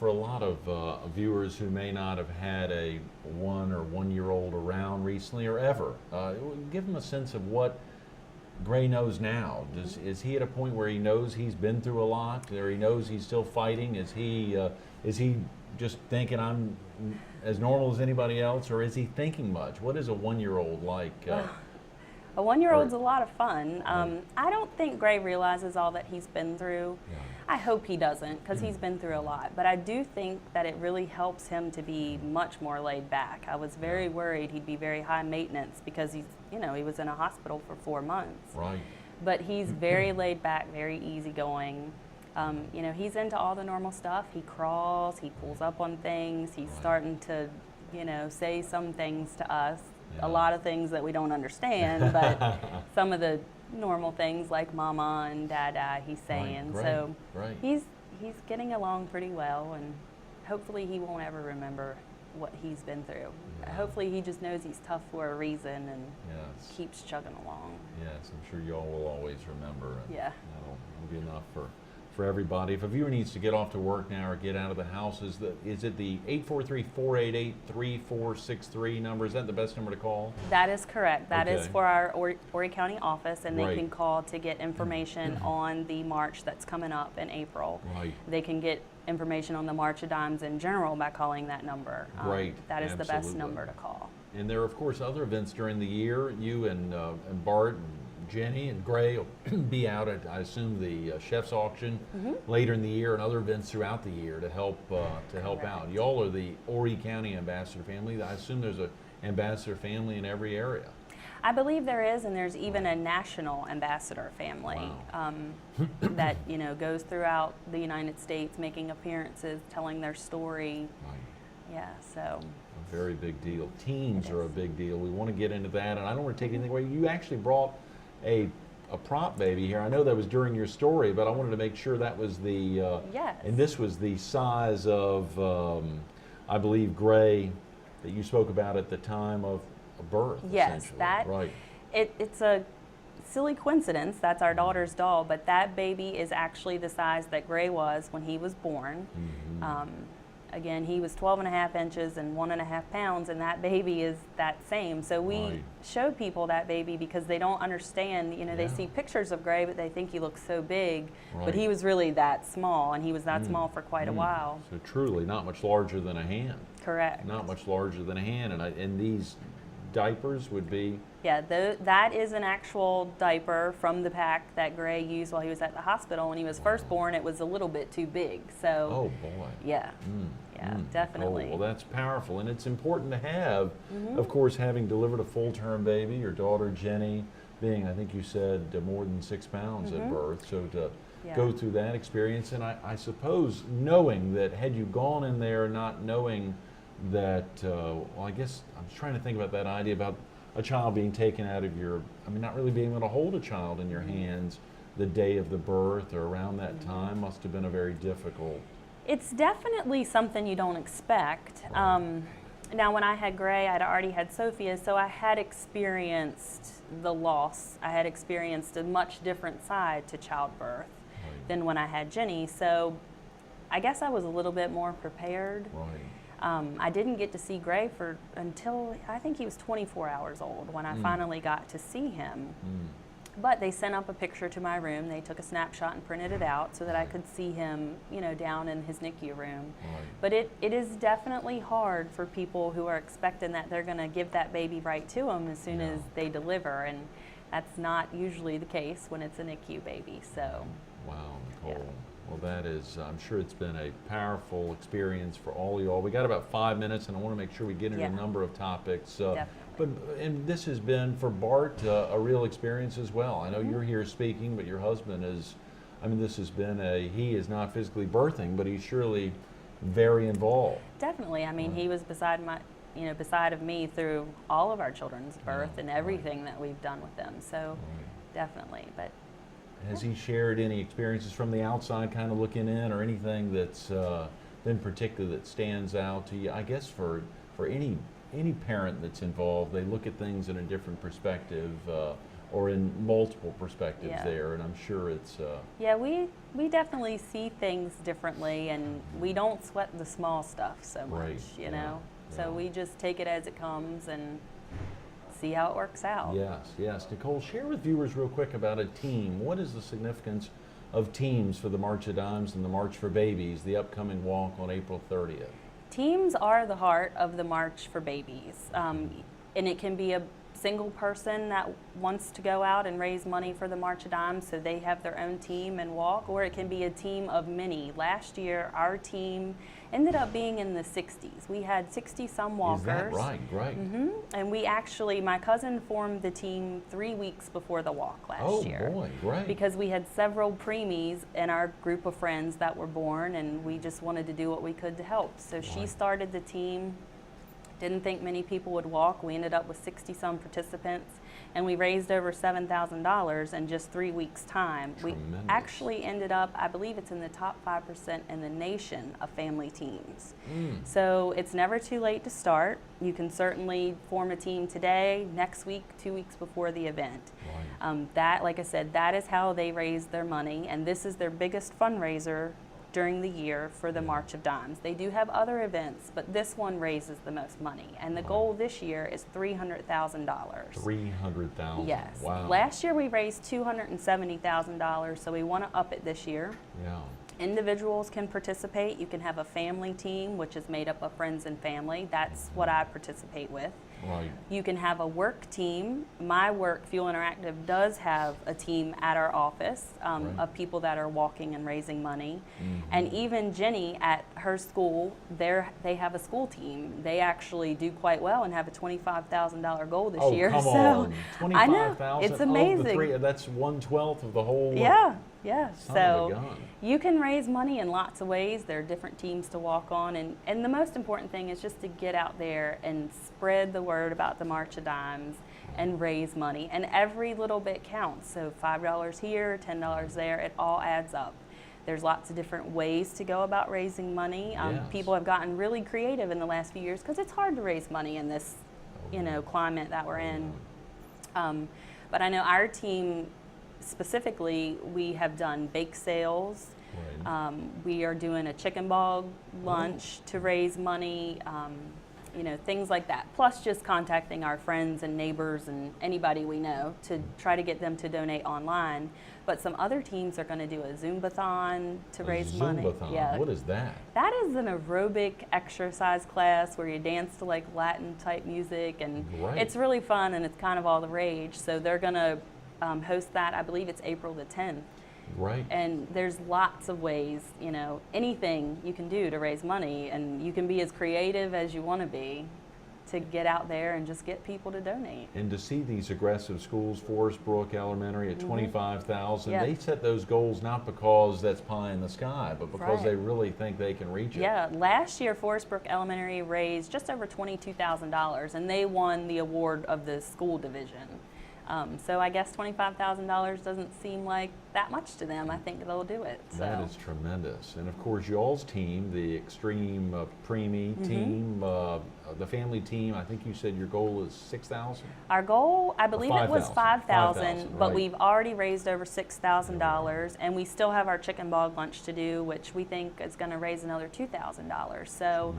for a lot of viewers who may not have had a 1 or 1 year old around recently or ever, give them a sense of what Gray knows now. Is he at a point where he knows he's been through a lot, or he knows he's still fighting? Is he just thinking I'm as normal as anybody else, or is he thinking much? What is a 1-year-old like? A 1-year-old's a lot of fun. I don't think Gray realizes all that he's been through. Yeah. I hope he doesn't, because he's been through a lot. But I do think that it really helps him to be much more laid back. I was very worried he'd be very high maintenance because he was in a hospital for 4 months. Right. But he's very laid back, very easygoing. He's into all the normal stuff. He crawls, he pulls up on things. He's starting to, say some things to us. Yeah. A lot of things that we don't understand, but some of the normal things like mama and dada he's saying. Right, so right. he's getting along pretty well, and hopefully he won't ever remember what he's been through. Yeah. Hopefully he just knows he's tough for a reason and keeps chugging along. Yes, I'm sure y'all will always remember. And Yeah. That'll be enough for everybody. If a viewer needs to get off to work now or get out of the house, is it the 843-488-3463 number? Is that the best number to call? That is correct. That is Okay. for our Horry County office, and they Right. can call to get information on the march that's coming up in April. Right. They can get information on the March of Dimes in general by calling that number. Right. That is the best Absolutely. number to call. And there are, of course, other events during the year. You and Bart and Jenny and Gray will be out at, I assume, the chef's auction later in the year, and other events throughout the year to help out. Y'all are the Horry County Ambassador Family. I assume there's an Ambassador Family in every area. I believe there is, and there's even a national ambassador family that goes throughout the United States, making appearances, telling their story. Right. Yeah, so. A very big deal. Teams are a big deal. We want to get into that, and I don't want to take anything away. You actually brought a prop baby here. I know that was during your story, but I wanted to make sure that was the Yes. And this was the size of I believe Gray that you spoke about at the time of birth. Yes, essentially. that right. It's a silly coincidence. That's our daughter's doll, but that baby is actually the size that Gray was when he was born. Again, he was 12.5 inches and 1.5 pounds, and that baby is that same. So we show people that baby because they don't understand. They see pictures of Gray, but they think he looks so big. Right. But he was really that small, and he was that small for quite a while. So truly, not much larger than a hand. Correct. Not much larger than a hand, and these diapers would be. Yeah, that is an actual diaper from the pack that Gray used while he was at the hospital. When he was first born, it was a little bit too big. So. Oh boy. Yeah. Definitely. Oh, well, that's powerful, and it's important to have. Of course, having delivered a full-term baby, your daughter Jenny being, I think you said, more than 6 pounds at birth. So to go through that experience, and I suppose knowing that had you gone in there not knowing that, I guess I'm trying to think about that idea about a child being taken out of not really being able to hold a child in your hands the day of the birth or around that time must have been a very difficult. It's definitely something you don't expect. Now, when I had Gray, I'd already had Sophia, so I had experienced the loss. I had experienced a much different side to childbirth than when I had Jenny. So I guess I was a little bit more prepared. Right. I didn't get to see Gray until I think he was 24 hours old when I finally got to see him. But they sent up a picture to my room. They took a snapshot and printed it out so that I could see him, down in his NICU room. Right. But it is definitely hard for people who are expecting that they're going to give that baby right to them as soon as they deliver, and that's not usually the case when it's a NICU baby. So. Wow, Nicole. Well, that is, I'm sure it's been a powerful experience for all of y'all. We got about 5 minutes, and I want to make sure we get into a number of topics. And this has been, for Bart, a real experience as well. I know you're here speaking, but your husband is, this has been he is not physically birthing, but he's surely very involved. Definitely. He was beside of me through all of our children's birth and everything that we've done with them. So definitely, but. Has he shared any experiences from the outside kind of looking in, or anything that's been particular that stands out to you? I guess for any parent that's involved, they look at things in a different perspective. or in multiple perspectives Yeah. there, and I'm sure it's Yeah, we definitely see things differently, and we don't sweat the small stuff so much, Right, you yeah, know. So yeah. we just take it as it comes and see how it works out. Yes. Nicole, share with viewers real quick about a team. What is the significance of teams for the March of Dimes and the March for Babies, the upcoming walk on April 30th? Teams are the heart of the March for Babies, and it can be a single person that wants to go out and raise money for the March of Dimes, so they have their own team and walk, or it can be a team of many. Last year, our team ended up being in the 60s. We had 60-some walkers. Is that right? Right. And we actually, my cousin formed the team 3 weeks before the walk last year. Oh boy, right. Because we had several preemies in our group of friends that were born, and we just wanted to do what we could to help. So she started the team. Didn't think many people would walk. We ended up with 60-some participants, and we raised over $7,000 in just 3 weeks' time. Tremendous. We actually ended up, I believe it's in the top 5% in the nation of family teams. So it's never too late to start. You can certainly form a team today, next week, 2 weeks before the event. That, like I said, that is how they raise their money, and this is their biggest fundraiser during the year for the March of Dimes. They do have other events, but this one raises the most money. And the goal this year is $300,000. $300,000. Yes. Wow. Last year we raised $270,000, so we want to up it this year. Yeah. Individuals can participate. You can have a family team, which is made up of friends and family. That's what I participate with. Right. You can have a work team. My work, Fuel Interactive, does have a team at our office of people that are walking and raising money. And even Jenny at her school, they have a school team. They actually do quite well and have a $25,000 goal this year. Come so on. I know, 25,000 it's amazing. That's 1/12 of the whole. Yeah. Son of a So gun. you can raise money in lots of ways. There are different teams to walk on, and the most important thing is just to get out there and spread the word about the March of Dimes and raise money. And every little bit counts. So $5 here, $10 there, it all adds up. There's lots of different ways to go about raising money. People have gotten really creative in the last few years because it's hard to raise money in this, climate that we're in. But I know our team specifically, we have done bake sales. We are doing a chicken bog lunch to raise money, things like that. Plus just contacting our friends and neighbors and anybody we know to try to get them to donate online. But some other teams are going to do a Zumbathon to raise money. Zumbathon? Yeah. What is that? That is an aerobic exercise class where you dance to like Latin type music, and it's really fun and it's kind of all the rage. So they're going to host that. I believe it's April the 10th. Right. And there's lots of ways, anything you can do to raise money, and you can be as creative as you want to be to get out there and just get people to donate. And to see these aggressive schools, Forest Brook Elementary at 25,000, they set those goals not because that's pie in the sky, but because they really think they can reach it. Yeah, last year Forest Brook Elementary raised just over $22,000, and they won the award of the school division. So I guess $25,000 doesn't seem like that much to them. I think they'll do it. So. That is tremendous. And of course, y'all's team, the Extreme Preemie team, the family team, I think you said your goal is 6,000? Our goal, I believe it was 5,000, but we've already raised over $6,000, and we still have our chicken bog lunch to do, which we think is going to raise another $2,000. So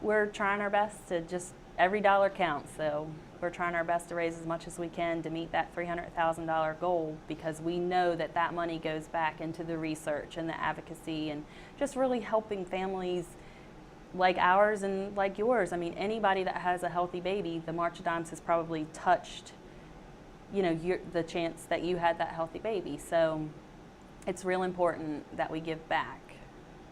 we're trying our best to just, every dollar counts. So we're trying our best to raise as much as we can to meet that $300,000 goal, because we know that that money goes back into the research and the advocacy and just really helping families like ours and like yours. I mean, anybody that has a healthy baby, the March of Dimes has probably touched, the chance that you had that healthy baby. So it's real important that we give back.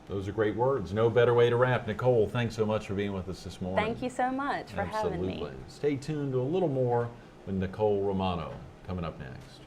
Those are great words. No better way to wrap. Nicole, thanks so much for being with us this morning. Thank you so much for having me. Stay tuned to a little more with Nicole Romano coming up next.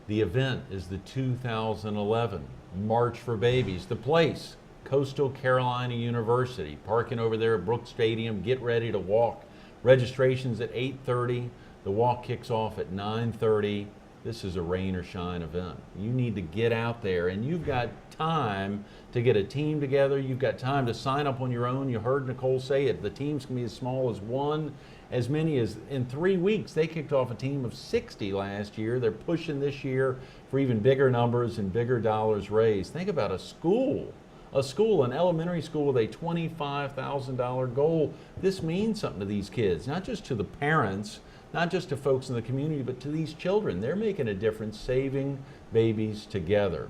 The event is the 2011 March for Babies. The place, Coastal Carolina University. Parking over there at Brooks Stadium. Get ready to walk. Registration's at 8:30. The walk kicks off at 9:30. This is a rain or shine event. You need to get out there, and you've got time to get a team together. You've got time to sign up on your own. You heard Nicole say it. The teams can be as small as one, as many as in 3 weeks. They kicked off a team of 60 last year. They're pushing this year for even bigger numbers and bigger dollars raised. Think about a school, an elementary school with a $25,000 goal. This means something to these kids, not just to the parents, not just to folks in the community, but to these children. They're making a difference saving babies together.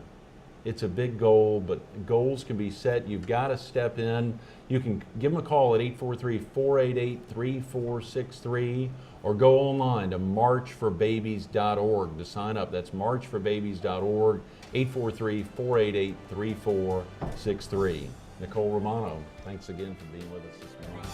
It's a big goal, but goals can be set. You've got to step in. You can give them a call at 843-488-3463 or go online to marchforbabies.org to sign up. That's marchforbabies.org, 843-488-3463. Nicole Romano, thanks again for being with us this morning.